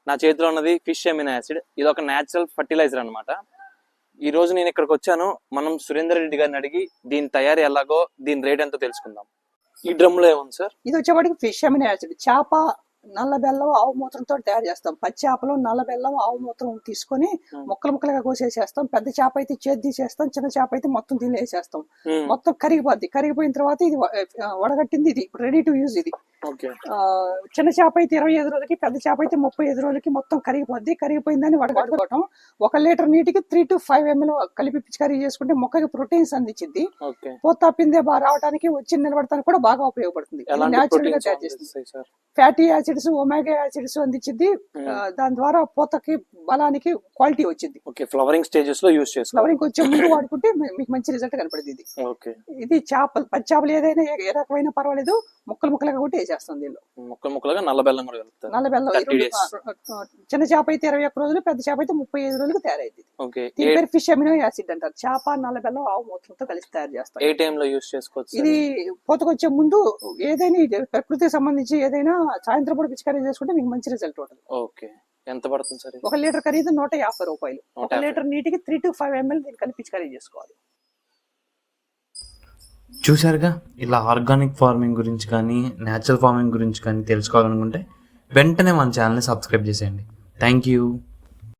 నా చేతిలో ఉన్నది ఫిష్ అమినో యాసిడ్. ఇది ఒక న్యాచురల్ ఫర్టిలైజర్ అనమాట. ఈ రోజు నేను ఇక్కడికి వచ్చాను. మనం సురేందర్ రెడ్డి గారిని అడిగి దీని తయారీ ఎలాగో, దీని రేట్ ఎంతో తెలుసుకుందాం. ఈ డ్రమ్ లో ఏముంది సార్? ఇది వచ్చేవాడికి ఫిష్ అమినో యాసిడ్. చేప నల్ల బెల్లం ఆవు మూత్రంతో తయారు చేస్తాం. పచ్చి చేపలో నల్ల బెల్లం ఆవు మూత్రం తీసుకొని ముక్కలు ముక్కలుగా కోసేసేస్తాం. పెద్ద చేప అయితే చేతి తీసేస్తాం, చిన్న చేప అయితే మొత్తం తినేసేస్తాం. మొత్తం కరిగిపోద్ది. కరిగిపోయిన తర్వాత ఇది వడగట్టింది, ఇది రెడీ టు యూజ్. ఇది చిన్న చేప అయితే 25 రోజులకి, పెద్ద చేప అయితే 35 రోజులకి మొత్తం కరిగిపోద్ది. కరిగిపోయిందని వడగట్టుకోవటం. 1 లీటర్ నీటికి 3 to 5 ml కలిపి పిచికారీ చేసుకుంటే మొక్కకి ప్రోటీన్స్ అందించింది. పూత పిందె బాగా రావడానికి, వచ్చి నిలబడటానికి కూడా బాగా ఉపయోగపడుతుంది. న్యాచురల్ గా తయారు చేస్తుంది. ఫ్యాటీ యాసిడ్స్, ఒమేగా యాసిడ్స్ అందించింది. దాని ద్వారా పూతకి బలానికి క్వాలిటీ వచ్చింది. ఫ్లవరింగ్ స్టేజెస్ లో యూస్ చేస్తాం. ఫ్లవరింగ్ కొంచెం ముందు వాడుకుంటే మీకు మంచి రిజల్ట్ కనపడింది. ఇది చేపలు, పచ్చి చేపలు ఏదైనా ఏ రకమైన పర్వాలేదు, ముక్కలు ముక్కలుగా కొట్టి వేసేస్తాం. దీనిలో ముక్కలుగా నల్ల బెల్లం కూడా కలుపుతారు. నల్ల బెల్లం చిన్న చేప అయితే 21 రోజులు, పెద్ద చేప అయితే 35 రోజులకు తయారైంది. దీని పేరు ఫిష్ అమినో యాసిడ్ అంటారు. చేప, నల్ల బెల్లం, ఆవు మూత్రంతో కలిసి తయారు చేస్తారు. ఏ టైం లో యూస్ చేసుకోవచ్చు? ఇది పూతకొచ్చే ముందు ఏదైనా ప్రకృతికి సంబంధించి ఏదైనా సాయంత్రం పూట పిచికారీ చేసుకుంటే మీకు మంచి రిజల్ట్ ఉంటుంది. ఓకే, ఎంత పడుతుంది సార్? 1 లీటర్ ఖరీదు 150 రూపాయలు. 1 లీటర్ నీటికి 3 to 5 ml దీన్ని కలిపి పిచికారీ చేసుకోవాలి. చూశారుగా, ఇలా ఆర్గానిక్ ఫార్మింగ్ గురించి కానీ న్యాచురల్ ఫార్మింగ్ గురించి కానీ తెలుసుకోవాలనుకుంటే వెంటనే మన ఛానల్ని సబ్స్క్రైబ్ చేసేయండి. Thank you.